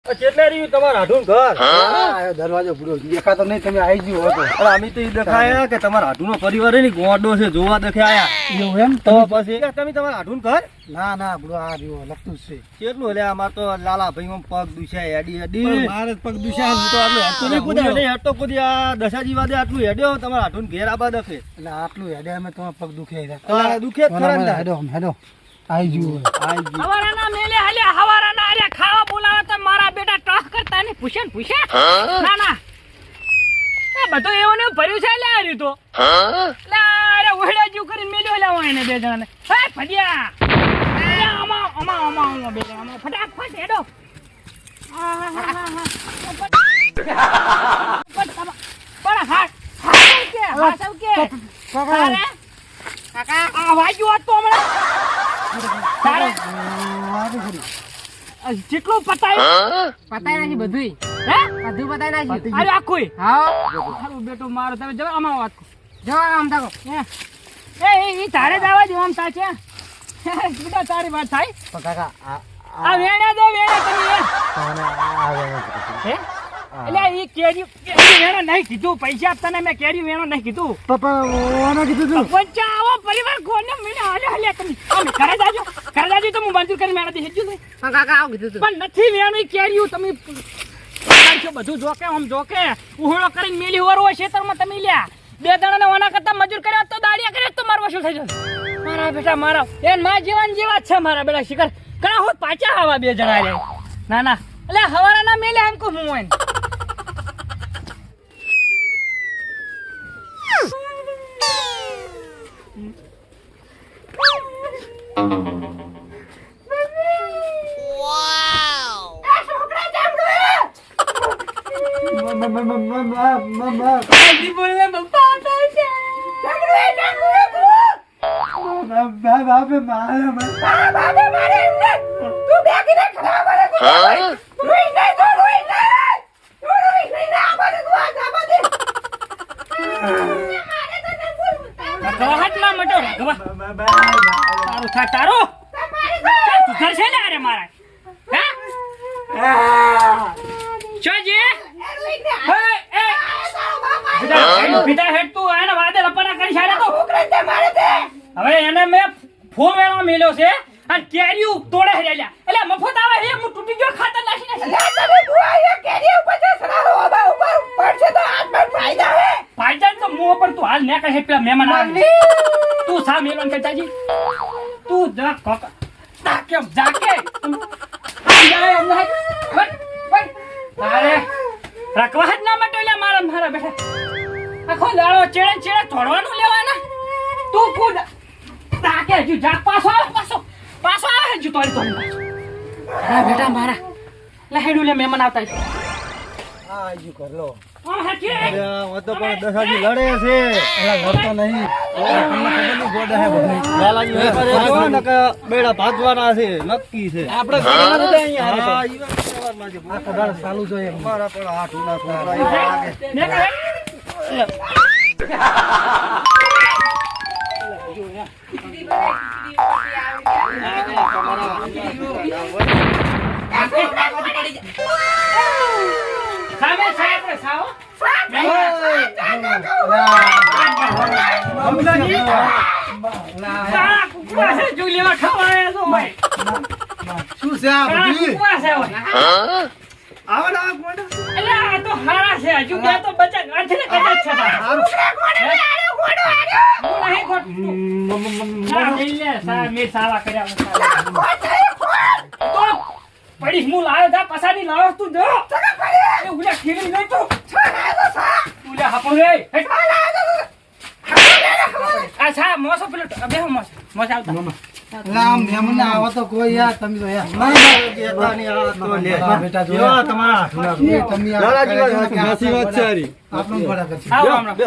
કેટલે રહ્યું તમારા હાડું ઘર? હા દરવાજો પૂરો દેખાતો નહીં, તમે આવી ગયો હતો. અરે અમે તો ઈ દેખાયા કે તમારા હાડુનો પરિવાર એની ગોડો છે જોવા દેખાયા. એવું એમ? તો પછી તમે તમારા હાડું ઘર ના ના બુડો આ રહ્યો લખતું જ છે. કેટલું એટલે અમાર તો લાલા ભાઈ પગ દુખ્યા હેડી પણ હેડી મારે જ પગ દુશ્યા તો આટલું હેડતો નહીં કુદ્યા નહીં હેડતો કુદ્યા દશાજી વાદે આટલું હેડ્યો તમારા હાડું ઘેર આબા દખે એટલે આટલું હેડે અમે તમારા પગ દુખે તમારા દુખે જ ખરા ને. હેડો હેડો આવી ગયું આઈ ગયું. હવારાના મેલે હાલ્યા હવારાના અરે ખાવા બોલાવે તો મારા બેટા ટોક કરતા ને પૂછે ને પૂછે ના ના એ બધું એવું ને એવું ભર્યું છે લે આ રીતો લે અરે ઓહડા જીવ કરીને મેલ્યો લે વાયને બે જણાને હે ભડિયા લે આમાં બે જણા ફટાફટ હેડો પણ હા સૌ કે અરે કાકા આ વાગ્યું હોત તો હમણાં તારે જેટલું પતાય નાખી બધું હે બધું પતાઈ નાખ્યું. અરે આખું હા મારું બેટું મારો તમે જવા આમાં વાત કરો જો આમ થાકો એ તારે જ આવવા દો આમ સાચે બેટા તારી વાત થાય કાકા આ વેણ્યા દો વેણ્યા તમે હે એટલે ઈ કેરી વેણો નહીં કીધું પૈસા આપતા મેં કેરી વેણો નહીં કીધું પપ્પા ઓને કીધું તું પંચાવો પરિવાર કોને મને હાલે હાલે તમે આમ ઘરે જાજો તો હું મંજૂર કરી મેળા દે હેજો પણ કાકા આવું કીધું તું પણ નથી વેણું કેરીયું તમે બધું જોકે આમ જોકે ઉહળો કરીને મેલી વરવો ખેતરમાં તમે લ્યા બે દાડાને ઓના કરતા મજૂર કર્યા તો દાડિયા કર્યા તો મારું વસૂલ થઈ જશે મારા બેટા મારા એ મા જીવન જેવા જ છે મારા બેટા શિખર ઘણા હોત પાછા આવા બે જણા રે ના ના એટલે હવારાના મેલે એમ કહું હું હોય ગવાહાટમાં મટો ગવા તારું થા તારું તું ઘર છે ને અરે મારા હા ચોજી પીતા હેડ તું આને વાદે લપના કરી છાડે તો હવે એને મે ફોન વેણો મેલ્યો છે અને કેરીયું તોડે હેલ્યા એટલે મફત આવે હે હું તૂટી ગયો ખાતર નાખી ફાયદા તો મોં પર તું હાલ ને કહે પેલા મહેમાન આવે તું સા મેલન કહેતાજી તું જા કોક તાકે જાકે જાય અમને અરે રકવા જ ના મટોલ્યા મારા બેઠા આખો લાળો ચેડે તોડવાનું લેવાના તું કુદ તાકે હજુ જા પાછો આવે હજુ તોડી પાછો અરે બેટા મારા લહેડું લે મહેમાન આવતા છે આ ju કર લો તો પણ દશાજી લડે છે એલા લડતો નહીં તમને ખબર નહીં ગોડા હે બધું લાલાજી વેપારી જો ને કે બેડા ભાગવાના છે નક્કી છે આપણે ઘરમાં જ અહીંયા હા હારે ઈ વાત સવારમાં છે આ કદાળ ચાલુ જોઈએ મારા પણ હાથ ઉના છોકરા એવા લાગે ને કરે સામે સાહેબ સાવો સારા કુકડા છે જુલીમાં ખવાય તો હોય શું છે આ સારા બધી કુકડા છે હોય આવડા કોણ એટલે આ તો હારા છે હજુ બે તો બચા ગાંઠીને કદાચ છે સારું હું નહીં ખોટું ના મિલે સા મે સાવા કર્યા તો પડી હું લાવ્યો જા પસાની લાવ્યો તું જો એ ઉલા ખીલી નહીં તો ઉલા હાપો રે આ સા મોસો પેલો બે મોસ આવતા રામ મેમન આવો તો કોઈ યાર તમે તો યાર કેતાની આ તો લે બેટા જો એવા તમારા હાથના તમે લાલાજી વાત સાચી વાત છે હારી આપણું ભડા કરશે આવો હમણાં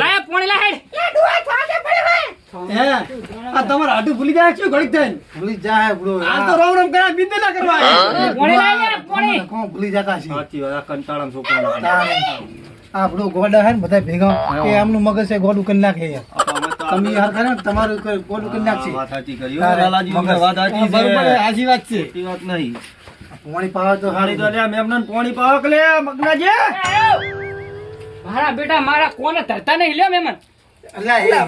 લાય પોણી લા હેડ હે આ તમારા હાડું ભૂલી જાય છે ઘડીક થઈને ભૂલી જાય બુડો આ તો રામ રામ કરા બીજે ના કરવા પોણી લાય ને પોણી કોણ ભૂલી જતા છે સાચી વાત આ કંટાળામ છોકરા આ બુડો ગોડા હે ને બધા ભેગા કે આમનું મગજ છે ગોડું કરી નાખે યાર અમે તો તમે હાર કરે ને તમારું કોલ કરી નાખશે વાત સાચી કરી હો, તારે લાલાજી, મગજ. વાત સાચી છે. બરોબર છે, સાચી વાત છે ખોટી વાત નહીં. પાણી પાવા તો હારી તો લે, મેમનાને પોણી પાવક લે, મગનાજી. મારા બેટા મારા કોને ધરતા નહીં લ્યો મહેમાન અલ્યા,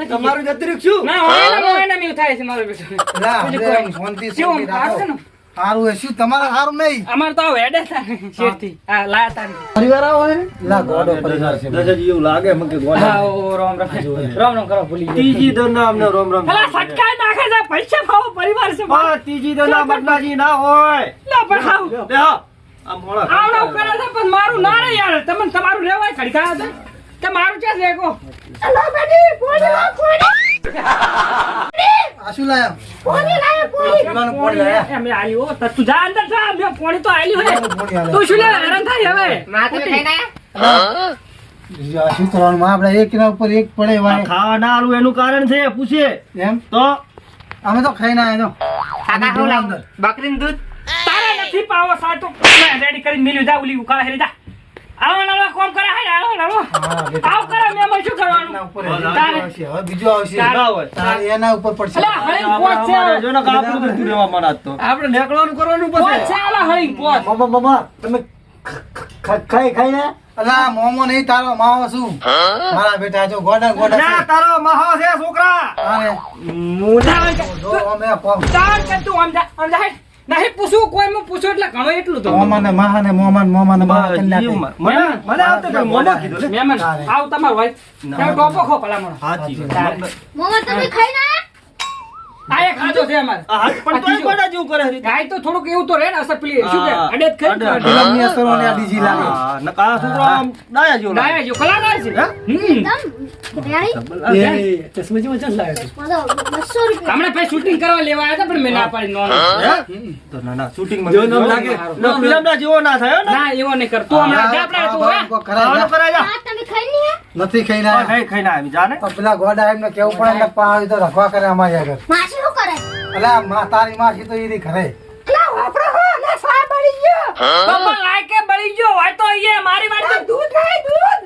તમારું જતું રહ્યું શું? ના હોય ને એવું થાય છે મારો બેટો અલ્યા, બીજું આપણે કોઈ નહીં. શાંતિ શું શાંતિ રાખો. આવશે ને? હારું હે, શું તમારે હારું નહીં અમારે તો આ હેડે થાય શેઠથી. હા લાયા તારી પરિવાર આવો હે લા ગોડો પરિવાર છે દશાજી એવું લાગે મને કે ગોળા. હા ઓ રામ રામ રામ રામ કરો ભૂલી ગયા ત્રીજી દરના અમને રોમ રોમ અલા સટકાઈ નાખે છે પૈસા ખાવો પરિવાર છે પણ ત્રીજી દરના મગનાજી ના હોય. લા પણ હાવ લે હા, આમ મોળા આવડો કરે છે પણ મારું ના રે યાર તમને તમારું લેવાય ખડકા હતા કે મારું છે રેકો અલા બેટી પોણી આ શું લાયા પીવાનું પોણી લાયા એમ આલી હો તો તું જા અંદર જા બે પોણી તો આલી હોય પોણી આલે. તું શું લે હેરાન થાય હવે માથે ખાઈને આયા? આ શું કરવાનું માં આપણે એક ના ઉપર એક પડે આ વાય ખાવા ના આલું એનું કારણ છે પૂછે એમ તો અમે તો ખાઈને આયા જો કાકા હું લાવું? બકરીનું દૂધ તારે નથી પાવો સાટો રેડી કરીને મિલ્યું જા ઉલી ઉકાળા હેરી જા આવો નાલો કોમ કરે હે આવો નાલો હા, બેટા. આવ કરે મેં શું એના કરવાનું ઉપર તારે આવશે હવે બીજું આવશે ના હોય. તારે એના ઉપર પડશે અલા હળી પોચ છે અમારે જો ને કાપડું કરતું રહેવા માંડા તો આપણે નેકળવાનું કરવાનું પોચ પછી છે અલા હળી પોચ મામા તમે ખાઈને અલા મોમો નહીં તારો માવો શું મારા બેટા જો ગોડા ગોડા ના છે. તારો મહો છે છોકરા. તારે મોઢા જો અમે કોમ તાર કે તું આમ જા નહીં પૂછું કોઈ માં પૂછું એટલે ઘણો એટલું તો મોમાને માહાને મોમાને માહા કરી નાખે. મને આવતો તો મોઢા કીધું લે. મહેમાન તારે. આવ તમાર હોય તમે ટોપો ખો ભલામણ સાચી વાત. તારે. મોમાં તમે ખાઈ ના આ એક ખાધો છે અમારે આ હાથ પણ તોય ગોડા જેવું કરે છે. ગાય તો થોડુંક એવું તો રહે ને અસર પેલી શું કે હા, અડેત ખાઈ અડેત. તો ઢીલાની અસરોને આ ડીજી લાગે. હા, નકા આ છોકરો આમ ડાયા જેવો લાગે. ડાયા જો કલા ના છે રેડી ચશ્મા જેવો ચલ લાગે મારો 200 રૂપિયા હમણાં ભાઈ શૂટિંગ કરવા લેવા આવ્યા હતા પણ મેં ના પાડી નો હે? તો ના ના શૂટિંગમાં જેવો નામ લાગે. ના, ફિલ્મના જેવો ના થાય હો ને. ના એવો નહીં કર તું હમણાં જા આપણે તું હે ખાવાનું કરાય જા. આ તમે ખાઈ નહીં નથી ખાઈને હા, આયા. ખાઈ ના આવી જા ને. તો પેલા ગોડા એમને કેવું પડે ને પાણી તો રખવા કરે અમારી આગળ. માસી શું કરે અલા તારી માસી તો ઈરી ઘરે બાપા લાયકે બળી ગયો હોય તો અહીંયા મારી વાળી તો દૂધ લાય દૂધ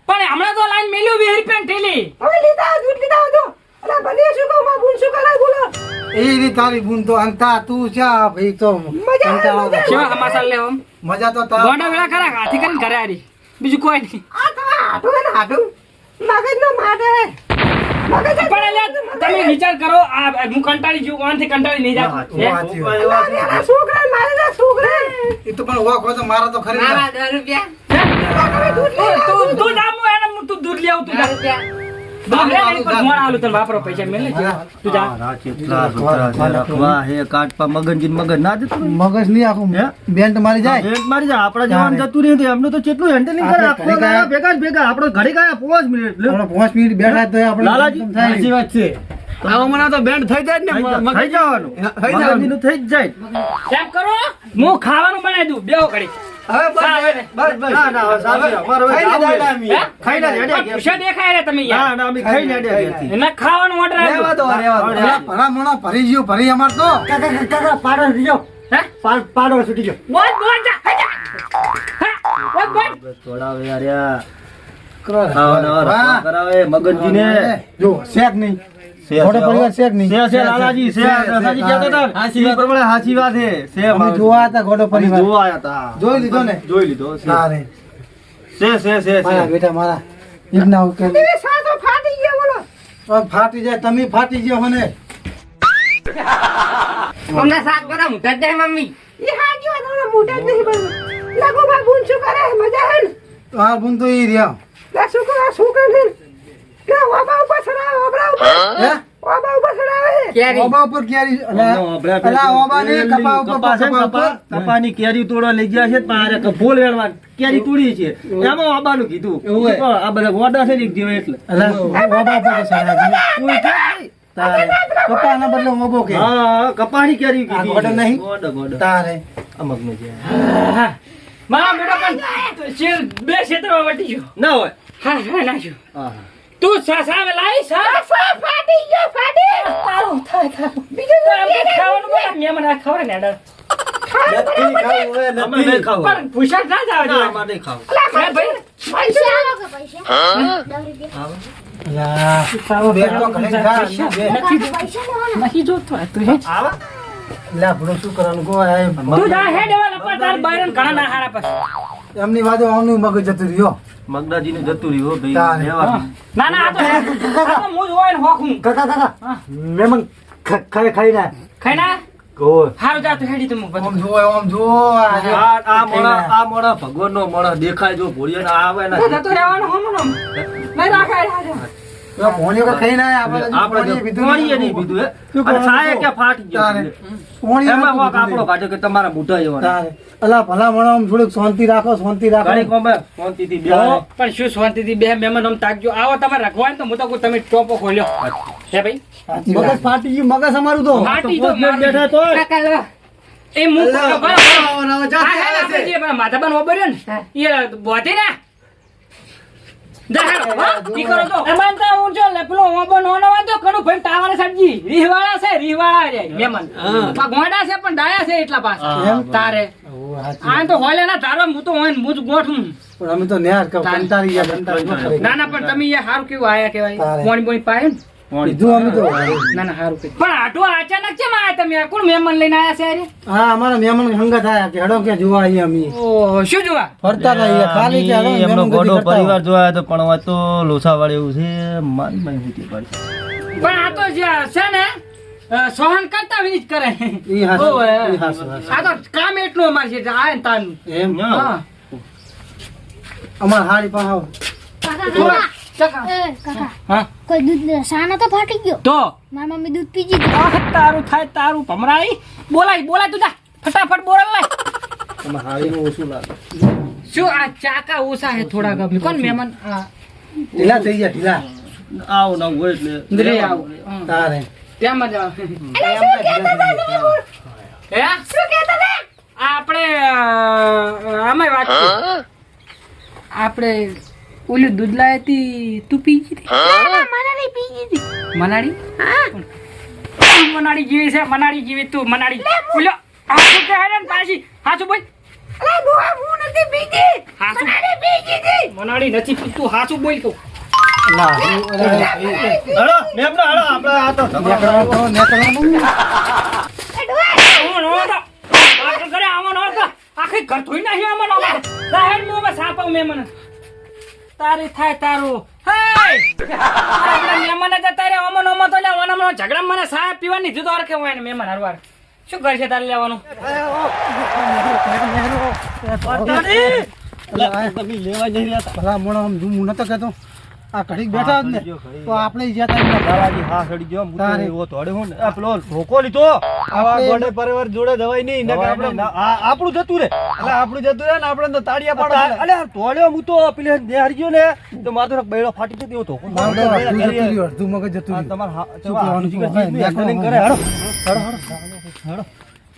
પણ હમણાં તો લાઈન મેલ્યું 20 રૂપિયા ઠેલી હવે લીધા દૂધ લીધા જો અલા બને શું કહું માં બુન શું કરાય બોલો ઈરી તારી બુન તો અંતા તું ચા ભાઈ તો કંટાળો થાય. કેવા સમાચાર લેવો મજા તો તારા ગોડા વેળા ખરા હાથી કરીને ઘરે આરી બીજું કોઈ નહીં આ તો હાડું ને હાડું મગજ નો માડે મગજ પણ લે તમે વિચાર કરો આ હું કંટાળી છું કોણથી કંટાળી નહીં જાતો વાંચી વાત. છોકરા મારે ના છોકરા એ તો પણ વાક હોય તો મારા તો ખરી મારા જાય. 10 રૂપિયા તું જામો એને તું દૂધ લેવું તું જા 10 રૂપિયા દૂધ લે નહીં પણ મોણ આલું તને વાપરો પૈસા મેલે તું જા આ ચેટલા છોકરા છે. રખવા હે કાટપા મગનજી ને મગન ના જતું રહે. મગજ નહીં આખું હે? બેન્ટ મારી જાય ભેટ મારી જાય. આપણા જવાનું જતું રહ્યું તો એમનું તો કેટલું હેન્ડલિંગ કરે. આપણે આખો ઘડી ગાળા ભેગા જ ભેગા. આપણે ઘડી ગયા 5 મિનિટ લે. આપણે 5 મિનિટ બેઠા તો આપણે લાલાજી, સાચી વાત છે આવા તો બેન્ડ થઈ જાય ને થઈ જવાનું મગનજીનું થઈ જ જાય. એમ કરો હું ખાવાનું બનાવી દઉં બેહો ઘડી ના, ના, હવે સાચી વાત. અમારે હવે જાવું છે. ખાઈને જ હેડ્યા ગયા. પૂછે દેખાય રે તમે યાર ના, ના, અમે ખાઈને હેડ્યા ઘેરથી. એને ખાવાનું ઓર્ડર આપ્યો અલા, ભલા મોણા ભરી ગયું ભરી અમાર તો હે પાડો છૂટી ગયો. બોલ બોલ જા જા બોલ બોલ તોડાવે યાર યાર. ખાવાના રખવા કરાવે મગનજીને. જો શેક નહીં થોડો પરિવાર શેક નહીં છે લાલાજી છે. દસાજી કહેતા હતા ને, ઈ પ્રમાણે સાચી વાત છે. છે અમે મારું. જોવા હતા ગોડો અમે પરિવાર જોવા આયા હતા. જોઈ લીધો ને? જોઈ લીધો છે. તારે છે મારા બેટા મારા એકના ઉકેલ ફાટી ગયો બોલો ફાટી જાય તમે ફાટી ગયો મને અમને શાક બના મુઠા જ જાય મમ્મી ઈ હાજી વાળા મોટા જ નહીં બનો લાગો બા બુન શું કરે મજા હે આ બુન તો ઈ રહ્યા લા શું કરે ને કે વાબા ઉપર સડાવે વાબા ઉપર હે વાબા ઉપર સડાવે કેરી ઓબા ઉપર કેરી અલા ઓબા ને કપા ઉપર કપા છે ને, કપાની કેરી તોડવા લઈ ગયા છે પણ આરે ફૂલ વેણવા કેરી તોડી છે એમાં આબાનું કીધું એવું હે? આ બધા ગોડા છે ને એક જેવા એટલે અલા ઓબા ઉપર સડાજી કોઈ કે નહીં. તારે કપાના બદલે ઓબો કે હા કપાની કેરી આ કીધી ગોડા નહીં? ગોડા તારે અમગનો છે મારા બેટા પણ શેર બે ક્ષેત્રમાં વટી ગયો ના હોય હા હા નાખ્યો હા તું સામે લાવી ફાટી ગયો ફાટી તારો થાય બીજું ખાવાનું બોલા મેમન આ ખવરે ને ડર અમે નહીં ખાવું. પણ ભૂષણ ના જાવ ના, જોઈએ અમારે નહીં ખાવું. અલા ભાઈ પૈસા આલો કે પૈસા 10 રૂપિયા અલા, બે તો ઘરે જા, બે. પૈસા લેવાના નહીં જોતો હોય તું હે. લા, ભલો શું કરવાનું કહો, એ તું જા હેડ એવા લપા તાર બાયરન ઘણા ના હારા પછી. એમની વાતે આમનું મગજ જતું રહ્યો. મગદાજીને જતું રહ્યું હો તારે. ભાઈ લેવા. ના ના આ તો મુજ હોય ને હોખું. કાકા મહેમાન ખાઈ ના ખાઈ ના ઓય હારું જા તું હેડી તું મુક આમ બધું. જો આમ જો આ મોણા ભગવાનનો મોણા દેખાય જો ભોળિયા આવે ને તો રહેવાનું હોમનું નહીં રાખાય હાજર. ભોણિયો કે ખાઈ ના આપણે આપણે કોણીએ નહીં પીધું હે. શું અને કરવાનું સાયે કહો? કે ફાટી ગયો તારે. છે. ભોણિયો એમાં નથી કોક આપણો પીધું. કાઢ્યો કે તમારા મોઢા એવા તારે. અલા ભલા મણા આમ થોડીક શાંતિ રાખો ઘણી કોમે શાંતિથી બેહાય. પણ શું શાંતિથી બે મહેમાન આમ તાકજો આવો તમારે રખવાય ને તો હું તો કહું તમે ટોપો ખોલ્યો હે ભાઈ મગજ ફાટી ગયું મગજ અમારું તો ફાટી તો પોત બેઠા તોય. કાકા લો. એ મુક અલા, બરાબર. જા, હા, હા, આપણે જે પેલા માથાભાન ઓબર્યો ને એ બોધે ને જા હેડો, હા? ઈ કરો તો. એમાં તો હું જો લે પેલો ઓબો નોનો હોય તો ઘણું ભાઈ ટાવર સબ્જી રીહવાળા છે રીહવાળા રે મહેમાન આ ગોંડા છે પણ ડાયા છે એટલા પાછા એમ? તારે ઓ, હાચી. આ તો હોલે ના તારો હું તો હોય ને હું જ ગોઠું પણ અમે તો ન્યાર કંટાળી ગયા કંટાળી ન કરે. ના ના પણ તમે યાર સારું કેવું આયા કેવાય તારે. પોણી પોણી પાયું ને કીધું અમે તો ના ના સારું કેવું પણ આટો અચાનક કેમ આયા તમે આ કોણ મહેમાન લઈને આયા છે અરે હા અમારા મહેમાન હંગત આયા કે હેડો કે જોવા આવીએ અમે ઓહ શું જોવા ફરતા હતા અહીંયા ખાલી કે હેડો એમનો મહેમાન ગોડો ગતિ કરતા પરિવાર જોયા તો પણ હવે તો લોસાવાળે એવું છે મારી મારી હુતી પડી. પણ આ તો જે છે ને સહન કરતા વિની જ કરે ઈ હાચું, ઓવે. ઈ હાચું, હાચું. આ તો કામ એટલું અમારે છે આ ને તાનું એમ હા અમાર હારી પાસે આવો. કાકા ચકા. એ કાકા હા કોઈ દૂધ સાના તો ફાટી ગયો તો મારી મમ્મી દૂધ પીજી ગઈ આ તારું થાય તારું ભમરાઈ બોલાય તું જા ફટાફટ બોલ લે અમાર હારીનું ઓછું લાગે. શું આ ચાકા ઓછા હે થોડા ગમે કોણ મહેમાન આ ઢીલા થઈ ગયા ઢીલા આવું ના હોય એટલે ઇન્દ્રિય આવ તારે ત્યાં મજા આવે હે શું કહેતા હતા આપણે આમાં વાત છે. આપણે ઓલું દૂધ લાવી હતી તું પી ગઈ હતી મને પીજી ગઈ મનાડી મનાડી જેવી છે મનાડી જેવી તું મનાડી ઓલો હાસુ કે હે ને પાછી હાસુ બોલ અલા બુઆ હું નથી પીજી હાસુ મનાડી પીજી હતી મનાડી નથી પીતું હાસુ બોલ કહું ના હળો મેમના હળો આપણે આ તો નેકળવાનું હું નો તો આ કરે આવો નો તો આખી ઘર ધોઈ નાખી આમાં નો સાહેબ નો બસ આપો મેમન તારી થાય તારું હે આપણે મેમન જતા રે ઓમન ઓમો તો લે ઓનમનો ઝઘડા મને સાહેબ પીવાની દીધો અર કે હોય ને મેમન હરવાર શું કરશે તારે લેવાનું તમે લેવા જઈ રહ્યા હતા. ભલા મોણા આમ હું નતો કહેતો આ ઘડીક બેઠા હોત ને તો આપણે જ્યાં તા એમના દાદાજી હા સડી ગયો હું તો તારે. એવો તોડે હું ને આ પેલો ધોકો લીધો આવા ગોડે પરિવાર જોડે દવાઈ નહીં નકર આપણે આપણું જતું રે એટલે આપણું જતું રે ને આપણે તો તાળિયા પાડો અલે આ તોડ્યો હું તો પેલે ને હારી ગયો ને તો મારો બૈડો ફાટી જતો એવો ધોકો મારું તો અડધું જતું રહ્યું, અડધું મગજ જતું રહ્યું. તમારા શું કરવાનું કહો? કરે હેડો હેડો હેડો